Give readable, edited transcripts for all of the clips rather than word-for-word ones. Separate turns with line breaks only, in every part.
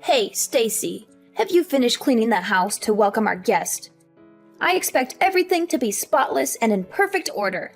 Hey, Stacy, have you finished cleaning the house to welcome our guest? I expect everything to be spotless and in perfect order.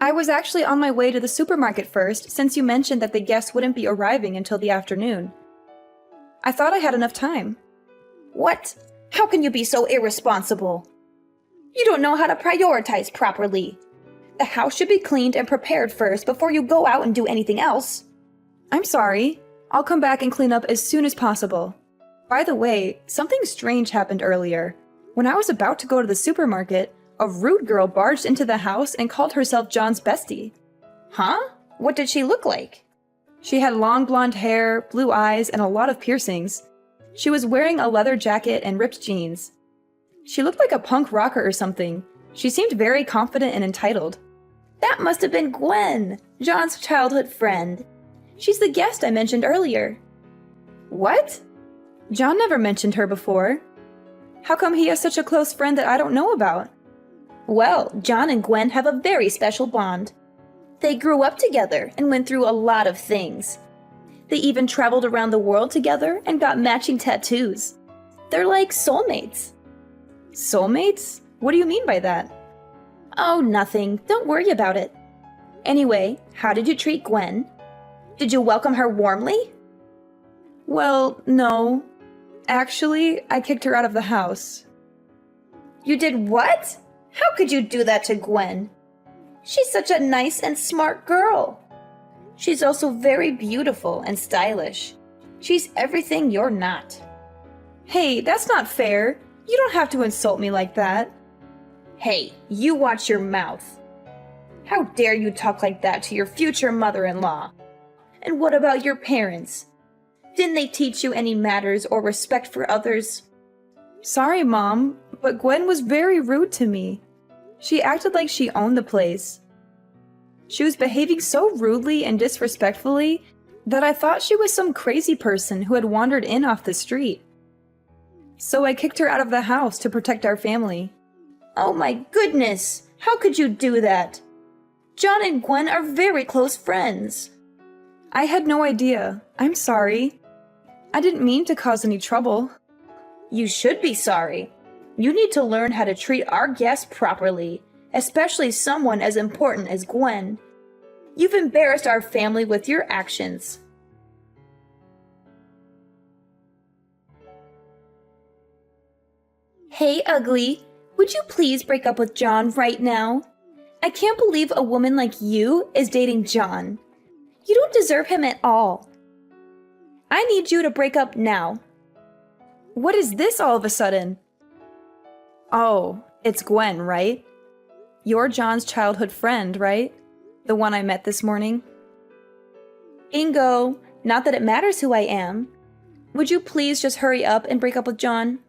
I was actually on my way to the supermarket first, since you mentioned that the guests wouldn't be arriving until the afternoon. I thought I had enough time.
What? How can you be so irresponsible? You don't know how to prioritize properly. The house should be cleaned and prepared first before you go out and do anything else.
I'm sorry. I'll come back and clean up as soon as possible. By the way, something strange happened earlier. When I was about to go to the supermarket, a rude girl barged into the house and called herself John's bestie.
Huh? What did she look like?
She had long blonde hair, blue eyes, and a lot of piercings. She was wearing a leather jacket and ripped jeans. She looked like a punk rocker or something. She seemed very confident and entitled.
That must have been Gwen, John's childhood friend. She's the guest I mentioned earlier.
What? John never mentioned her before. How come he has such a close friend that I don't know about?
Well, John and Gwen have a very special bond. They grew up together and went through a lot of things. They even traveled around the world together and got matching tattoos. They're like soulmates.
Soulmates? What do you mean by that?
Oh, nothing. Don't worry about it. Anyway, how did you treat Gwen? Did you welcome her warmly?
Well, no. Actually, I kicked her out of the house.
You did what? How could you do that to Gwen? She's such a nice and smart girl. She's also very beautiful and stylish. She's everything you're not.
Hey, that's not fair. You don't have to insult me like that.
Hey, you watch your mouth. How dare you talk like that to your future mother-in-law? And what about your parents? Didn't they teach you any manners or respect for others?
Sorry, Mom, but Gwen was very rude to me. She acted like she owned the place. She was behaving so rudely and disrespectfully that I thought she was some crazy person who had wandered in off the street. So I kicked her out of the house to protect our family.
Oh my goodness! How could you do that? John and Gwen are very close friends.
I had no idea. I'm sorry. I didn't mean to cause any trouble.
You should be sorry. You need to learn how to treat our guests properly, especially someone as important as Gwen. You've embarrassed our family with your actions. Hey, Ugly, would you please break up with John right now? I can't believe a woman like you is dating John. You don't deserve him at all. I need you to break up now.
What is this all of a sudden? Oh, it's Gwen, right? You're John's childhood friend, right? The one I met this morning?
Bingo! Not that it matters who I am. Would you please just hurry up and break up with John?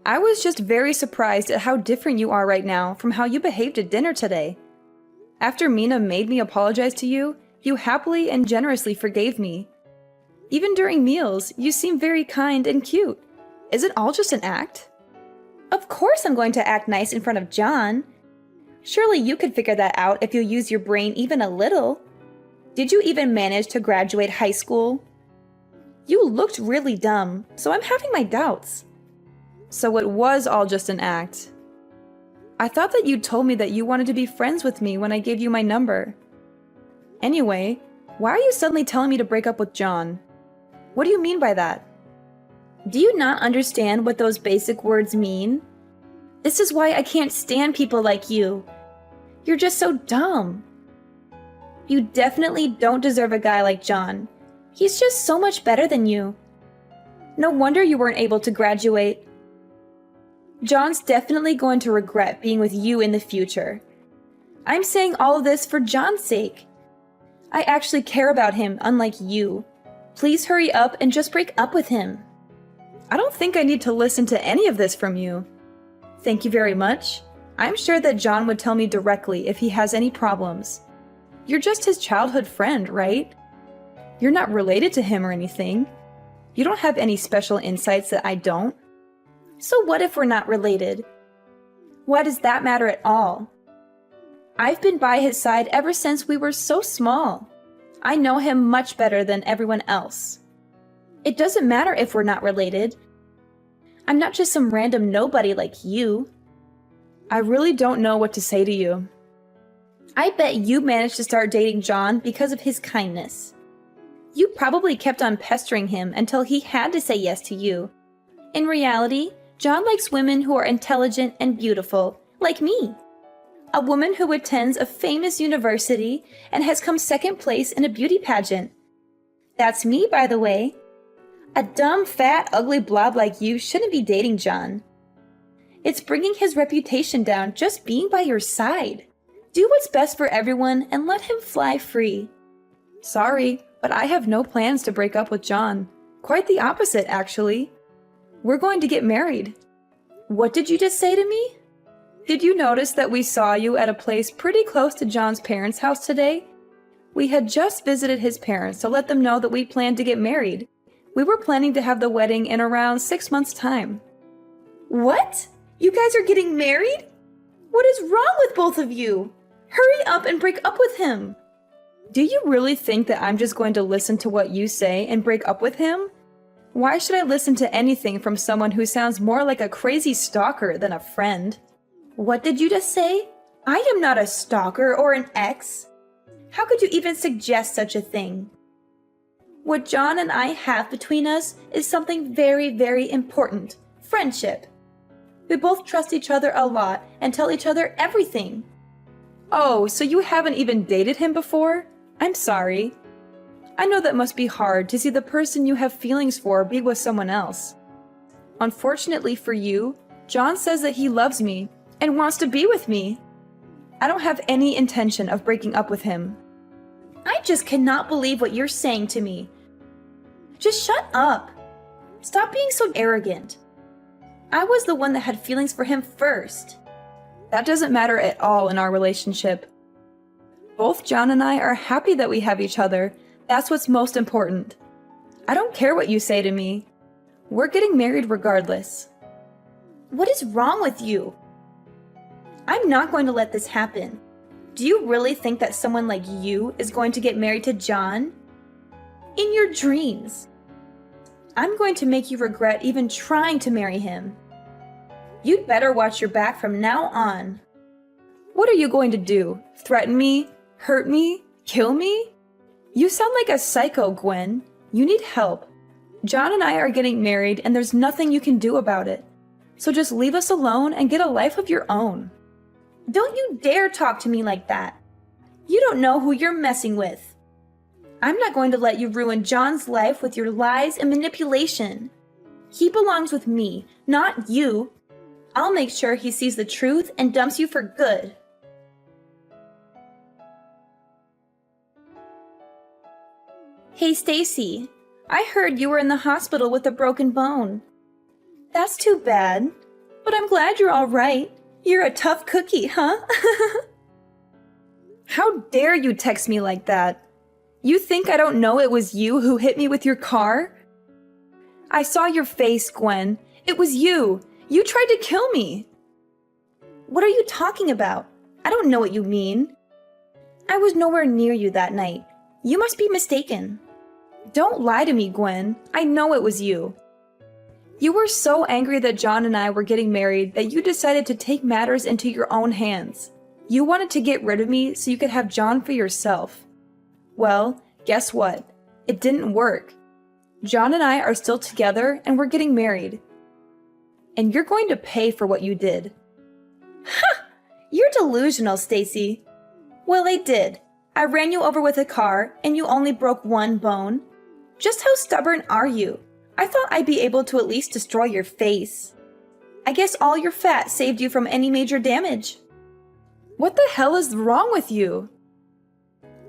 I was just very surprised at how different you are right now from how you behaved at dinner today. After Mina made me apologize to you, you happily and generously forgave me. Even during meals, you seem very kind and cute. Is it all just an act?
Of course I'm going to act nice in front of John. Surely you could figure that out if you use your brain even a little. Did you even manage to graduate high school? You looked really dumb, so I'm having my doubts.
So it was all just an act. I thought that you told me that you wanted to be friends with me when I gave you my number. Anyway, why are you suddenly telling me to break up with John? What do you mean by that?
Do you not understand what those basic words mean? This is why I can't stand people like you. You're just so dumb. You definitely don't deserve a guy like John. He's just so much better than you. No wonder you weren't able to graduate. John's definitely going to regret being with you in the future. I'm saying all of this for John's sake. I actually care about him, unlike you. Please hurry up and just break up with him.
I don't think I need to listen to any of this from you. Thank you very much. I'm sure that John would tell me directly if he has any problems. You're just his childhood friend, right? You're not related to him or anything. You don't have any special insights that I don't.
So what if we're not related? Why does that matter at all? I've been by his side ever since we were so small. I know him much better than everyone else. It doesn't matter if we're not related. I'm not just some random nobody like you.
I really don't know what to say to you.
I bet you managed to start dating John because of his kindness. You probably kept on pestering him until he had to say yes to you. In reality, John likes women who are intelligent and beautiful, like me. A woman who attends a famous university and has come second place in a beauty pageant. That's me, by the way. A dumb, fat, ugly blob like you shouldn't be dating John. It's bringing his reputation down just being by your side. Do what's best for everyone and let him fly free.
Sorry, but I have no plans to break up with John. Quite the opposite, actually. We're going to get married.
What did you just say to me?
Did you notice that we saw you at a place pretty close to John's parents' house today? We had just visited his parents to let them know that we planned to get married. We were planning to have the wedding in around 6 months' time.
What? You guys are getting married? What is wrong with both of you? Hurry up and break up with him.
Do you really think that I'm just going to listen to what you say and break up with him? Why should I listen to anything from someone who sounds more like a crazy stalker than a friend?
What did you just say? I am not a stalker or an ex. How could you even suggest such a thing? What John and I have between us is something very, very important. Friendship. We both trust each other a lot and tell each other everything.
Oh, so you haven't even dated him before? I'm sorry. I know that must be hard to see the person you have feelings for be with someone else. Unfortunately for you, John says that he loves me and wants to be with me. I don't have any intention of breaking up with him.
I just cannot believe what you're saying to me. Just shut up. Stop being so arrogant. I was the one that had feelings for him first.
That doesn't matter at all in our relationship. Both John and I are happy that we have each other. That's what's most important. I don't care what you say to me. We're getting married regardless.
What is wrong with you? I'm not going to let this happen. Do you really think that someone like you is going to get married to John? In your dreams. I'm going to make you regret even trying to marry him. You'd better watch your back from now on.
What are you going to do? Threaten me? Hurt me? Kill me? You sound like a psycho, Gwen. You need help. John and I are getting married and there's nothing you can do about it. So just leave us alone and get a life of your own.
Don't you dare talk to me like that. You don't know who you're messing with. I'm not going to let you ruin John's life with your lies and manipulation. He belongs with me, not you. I'll make sure he sees the truth and dumps you for good. Hey, Stacy. I heard you were in the hospital with a broken bone. That's too bad, but I'm glad you're all right. You're a tough cookie, huh?
How dare you text me like that? You think I don't know it was you who hit me with your car? I saw your face, Gwen. It was you. You tried to kill me.
What are you talking about? I don't know what you mean. I was nowhere near you that night. You must be mistaken.
Don't lie to me, Gwen. I know it was you. You were so angry that John and I were getting married that you decided to take matters into your own hands. You wanted to get rid of me so you could have John for yourself. Well, guess what? It didn't work. John and I are still together and we're getting married. And you're going to pay for what you did.
Ha! You're delusional, Stacy. Well, I did. I ran you over with a car and you only broke one bone. Just how stubborn are you? I thought I'd be able to at least destroy your face. I guess all your fat saved you from any major damage.
What the hell is wrong with you?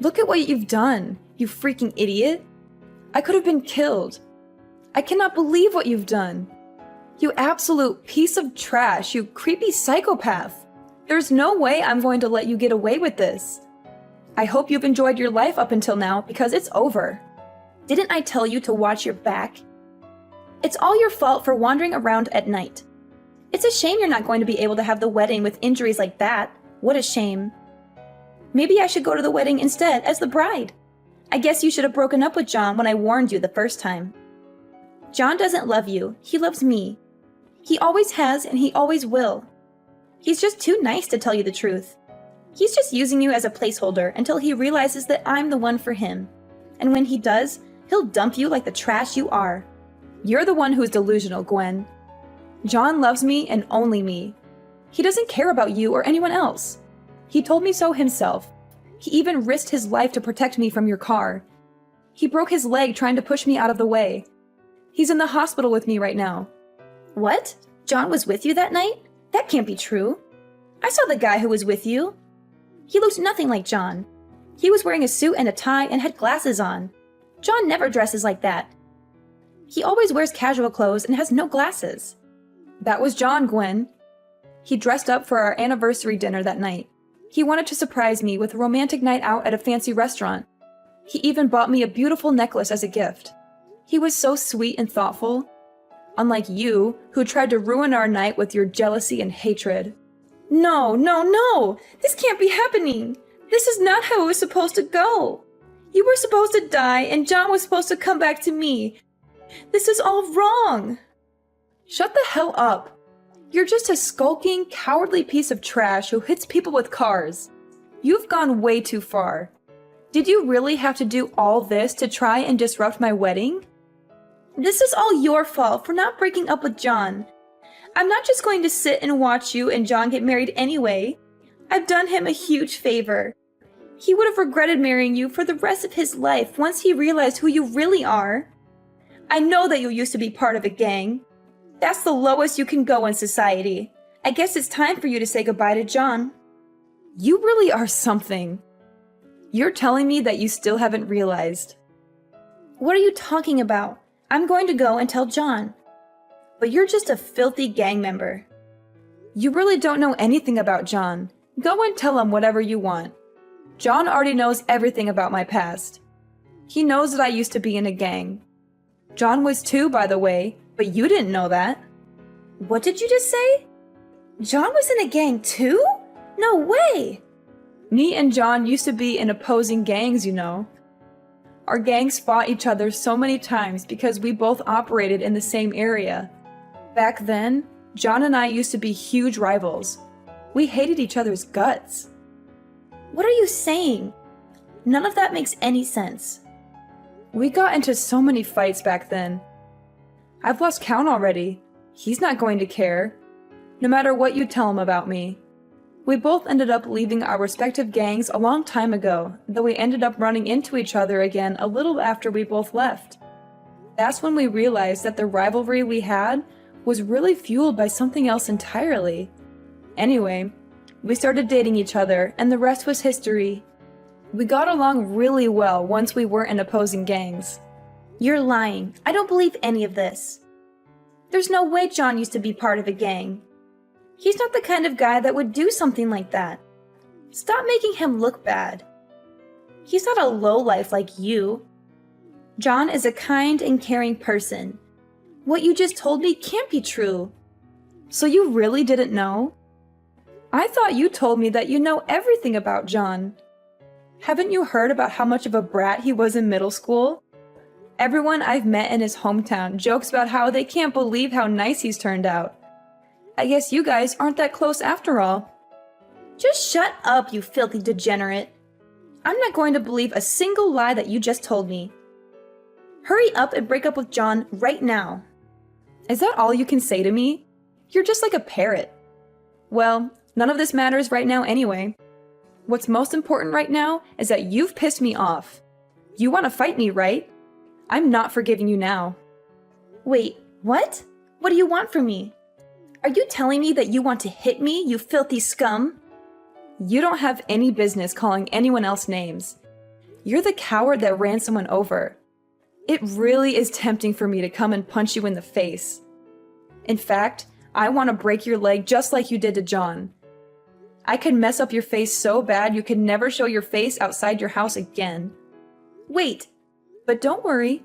Look at what you've done, you freaking idiot. I could have been killed. I cannot believe what you've done. You absolute piece of trash, you creepy psychopath. There's no way I'm going to let you get away with this. I hope you've enjoyed your life up until now because it's over.
Didn't I tell you to watch your back? It's all your fault for wandering around at night. It's a shame you're not going to be able to have the wedding with injuries like that. What a shame. Maybe I should go to the wedding instead as the bride. I guess you should have broken up with John when I warned you the first time. John doesn't love you. He loves me. He always has and he always will. He's just too nice to tell you the truth. He's just using you as a placeholder until he realizes that I'm the one for him. And when he does, he'll dump you like the trash you are.
You're the one who's delusional, Gwen. John loves me and only me. He doesn't care about you or anyone else. He told me so himself. He even risked his life to protect me from your car. He broke his leg trying to push me out of the way. He's in the hospital with me right now.
What? John was with you that night? That can't be true. I saw the guy who was with you. He looked nothing like John. He was wearing a suit and a tie and had glasses on. John never dresses like that. He always wears casual clothes and has no glasses.
That was John, Gwen. He dressed up for our anniversary dinner that night. He wanted to surprise me with a romantic night out at a fancy restaurant. He even bought me a beautiful necklace as a gift. He was so sweet and thoughtful. Unlike you, who tried to ruin our night with your jealousy and hatred.
No, no, no! This can't be happening! This is not how it was supposed to go! You were supposed to die and John was supposed to come back to me. This is all wrong!
Shut the hell up! You're just a skulking, cowardly piece of trash who hits people with cars. You've gone way too far. Did you really have to do all this to try and disrupt my wedding?
This is all your fault for not breaking up with John. I'm not just going to sit and watch you and John get married anyway. I've done him a huge favor. He would have regretted marrying you for the rest of his life once he realized who you really are. I know that you used to be part of a gang. That's the lowest you can go in society. I guess it's time for you to say goodbye to John.
You really are something. You're telling me that you still haven't realized.
What are you talking about? I'm going to go and tell John. But you're just a filthy gang member.
You really don't know anything about John. Go and tell him whatever you want. John already knows everything about my past. He knows that I used to be in a gang. John was too, by the way, but you didn't know that.
What did you just say? John was in a gang too? No way!
Me and John used to be in opposing gangs, you know. Our gangs fought each other so many times because we both operated in the same area. Back then, John and I used to be huge rivals. We hated each other's guts.
What are you saying? None of that makes any sense.
We got into so many fights back then. I've lost count already. He's not going to care, no matter what you tell him about me. We both ended up leaving our respective gangs a long time ago, though we ended up running into each other again a little after we both left. That's when we realized that the rivalry we had was really fueled by something else entirely. Anyway, we started dating each other, and the rest was history. We got along really well once we weren't in opposing gangs.
You're lying. I don't believe any of this. There's no way John used to be part of a gang. He's not the kind of guy that would do something like that. Stop making him look bad. He's not a lowlife like you. John is a kind and caring person. What you just told me can't be true.
So you really didn't know? I thought you told me that you know everything about John. Haven't you heard about how much of a brat he was in middle school? Everyone I've met in his hometown jokes about how they can't believe how nice he's turned out. I guess you guys aren't that close after all.
Just shut up, you filthy degenerate. I'm not going to believe a single lie that you just told me. Hurry up and break up with John right now.
Is that all you can say to me? You're just like a parrot. Well, none of this matters right now anyway. What's most important right now is that you've pissed me off. You want to fight me, right? I'm not forgiving you now.
Wait, what? What do you want from me? Are you telling me that you want to hit me, you filthy scum?
You don't have any business calling anyone else names. You're the coward that ran someone over. It really is tempting for me to come and punch you in the face. In fact, I want to break your leg just like you did to John. I could mess up your face so bad you could never show your face outside your house again.
Wait,
but don't worry.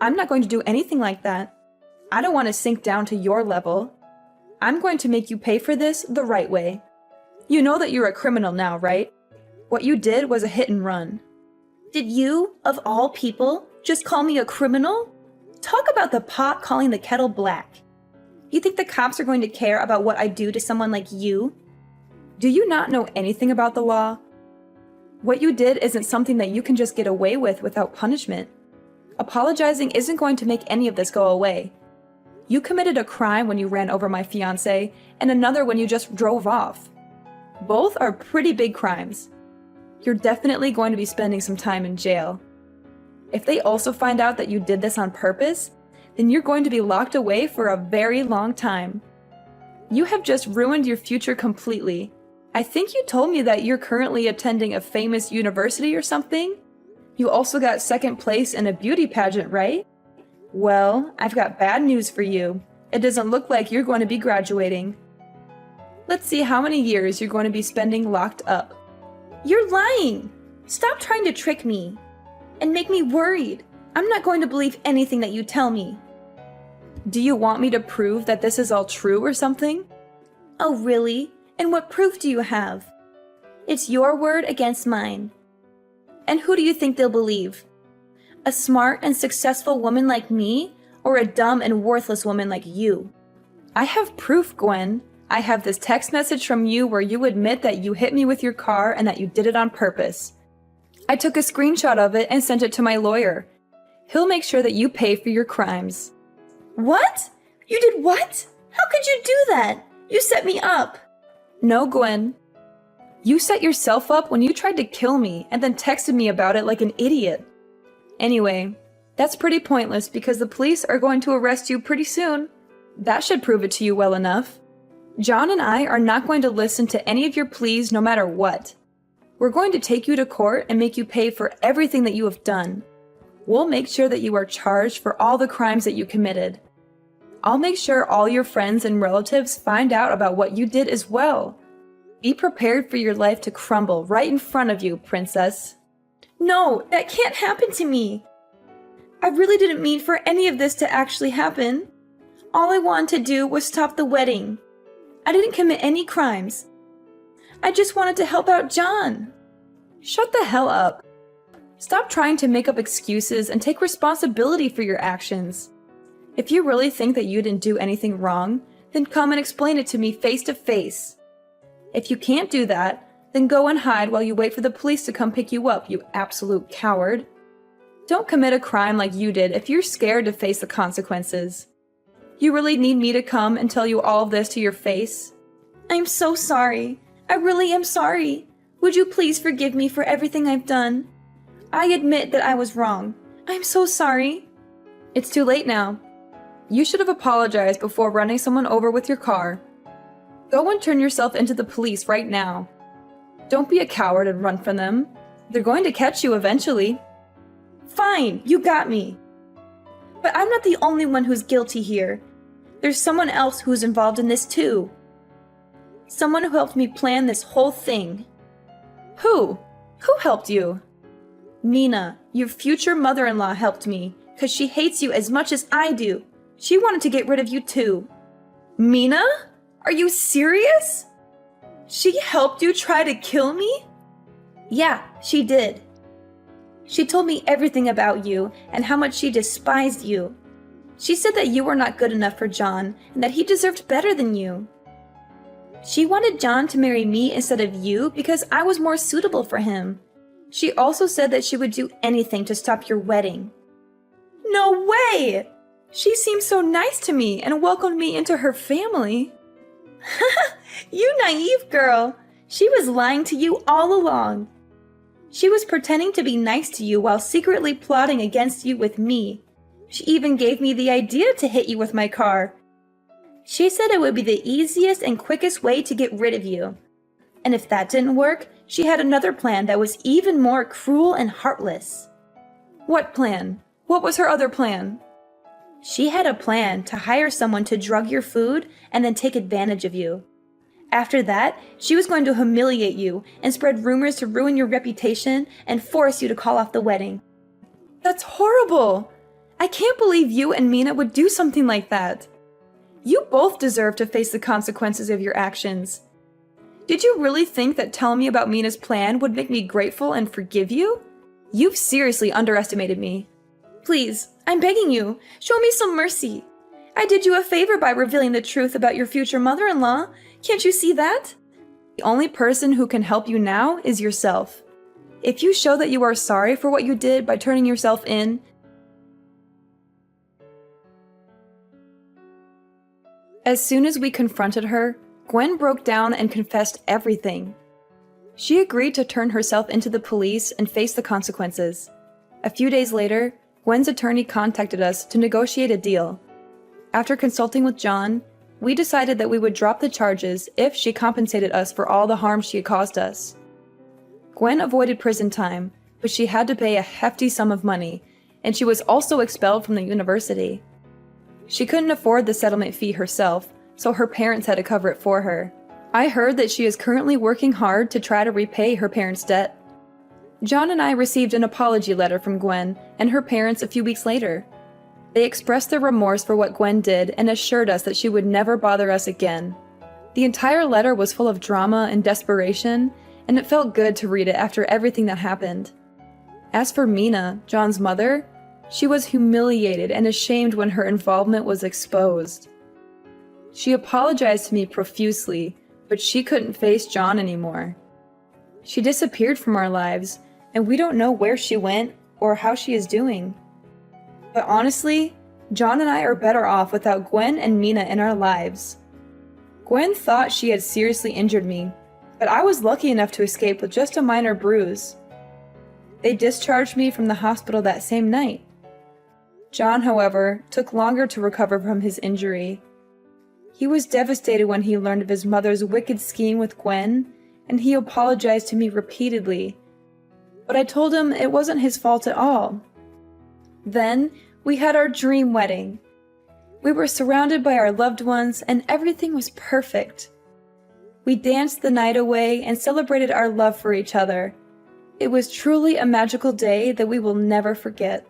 I'm not going to do anything like that. I don't want to sink down to your level. I'm going to make you pay for this the right way. You know that you're a criminal now, right? What you did was a hit and run.
Did you, of all people, just call me a criminal? Talk about the pot calling the kettle black. You think the cops are going to care about what I do to someone like you?
Do you not know anything about the law? What you did isn't something that you can just get away with without punishment. Apologizing isn't going to make any of this go away. You committed a crime when you ran over my fiancé, and another when you just drove off. Both are pretty big crimes. You're definitely going to be spending some time in jail. If they also find out that you did this on purpose, then you're going to be locked away for a very long time. You have just ruined your future completely. I think you told me that you're currently attending a famous university or something? You also got second place in a beauty pageant, right? Well, I've got bad news for you. It doesn't look like you're going to be graduating. Let's see how many years you're going to be spending locked up.
You're lying! Stop trying to trick me and make me worried. I'm not going to believe anything that you tell me.
Do you want me to prove that this is all true or something?
Oh, really? And what proof do you have? It's your word against mine. And who do you think they'll believe? A smart and successful woman like me, or a dumb and worthless woman like you?
I have proof, Gwen. I have this text message from you where you admit that you hit me with your car and that you did it on purpose. I took a screenshot of it and sent it to my lawyer. He'll make sure that you pay for your crimes.
What? You did what? How could you do that? You set me up.
No, Gwen. You set yourself up when you tried to kill me and then texted me about it like an idiot. Anyway, that's pretty pointless because the police are going to arrest you pretty soon. That should prove it to you well enough. John and I are not going to listen to any of your pleas no matter what. We're going to take you to court and make you pay for everything that you have done. We'll make sure that you are charged for all the crimes that you committed. I'll make sure all your friends and relatives find out about what you did as well. Be prepared for your life to crumble right in front of you, princess.
No, that can't happen to me. I really didn't mean for any of this to actually happen. All I wanted to do was stop the wedding. I didn't commit any crimes. I just wanted to help out John.
Shut the hell up. Stop trying to make up excuses and take responsibility for your actions. If you really think that you didn't do anything wrong, then come and explain it to me face to face. If you can't do that, then go and hide while you wait for the police to come pick you up, you absolute coward. Don't commit a crime like you did if you're scared to face the consequences. You really need me to come and tell you all of this to your face?
I'm so sorry. I really am sorry. Would you please forgive me for everything I've done? I admit that I was wrong. I'm so sorry.
It's too late now. You should have apologized before running someone over with your car. Go and turn yourself into the police right now. Don't be a coward and run from them. They're going to catch you eventually.
Fine, you got me. But I'm not the only one who's guilty here. There's someone else who's involved in this too. Someone who helped me plan this whole thing.
Who? Who helped you?
Mina, your future mother-in-law helped me, because she hates you as much as I do. She wanted to get rid of you too.
Mina? Are you serious?
She helped you try to kill me? Yeah, she did. She told me everything about you and how much she despised you. She said that you were not good enough for John and that he deserved better than you. She wanted John to marry me instead of you because I was more suitable for him. She also said that she would do anything to stop your wedding.
No way! She seemed so nice to me and welcomed me into her family.
You naive girl! She was lying to you all along. She was pretending to be nice to you while secretly plotting against you with me. She even gave me the idea to hit you with my car. She said it would be the easiest and quickest way to get rid of you. And if that didn't work, she had another plan that was even more cruel and heartless.
What plan? What was her other plan?
She had a plan to hire someone to drug your food and then take advantage of you. After that, she was going to humiliate you and spread rumors to ruin your reputation and force you to call off the wedding.
That's horrible! I can't believe you and Mina would do something like that. You both deserve to face the consequences of your actions. Did you really think that telling me about Mina's plan would make me grateful and forgive you? You've seriously underestimated me.
Please, I'm begging you, show me some mercy. I did you a favor by revealing the truth about your future mother-in-law. Can't you see that?
The only person who can help you now is yourself. If you show that you are sorry for what you did by turning yourself in, as soon as we confronted her, Gwen broke down and confessed everything. She agreed to turn herself into the police and face the consequences. A few days later, Gwen's attorney contacted us to negotiate a deal. After consulting with John, we decided that we would drop the charges if she compensated us for all the harm she had caused us. Gwen avoided prison time, but she had to pay a hefty sum of money, and she was also expelled from the university. She couldn't afford the settlement fee herself, so her parents had to cover it for her. I heard that she is currently working hard to try to repay her parents' debt. John and I received an apology letter from Gwen and her parents a few weeks later. They expressed their remorse for what Gwen did and assured us that she would never bother us again. The entire letter was full of drama and desperation, and it felt good to read it after everything that happened. As for Mina, John's mother, she was humiliated and ashamed when her involvement was exposed. She apologized to me profusely, but she couldn't face John anymore. She disappeared from our lives, and we don't know where she went or how she is doing. But honestly, John and I are better off without Gwen and Mina in our lives. Gwen thought she had seriously injured me, but I was lucky enough to escape with just a minor bruise. They discharged me from the hospital that same night. John, however, took longer to recover from his injury. He was devastated when he learned of his mother's wicked scheme with Gwen, and he apologized to me repeatedly. But I told him it wasn't his fault at all. Then, we had our dream wedding. We were surrounded by our loved ones, and everything was perfect. We danced the night away and celebrated our love for each other. It was truly a magical day that we will never forget.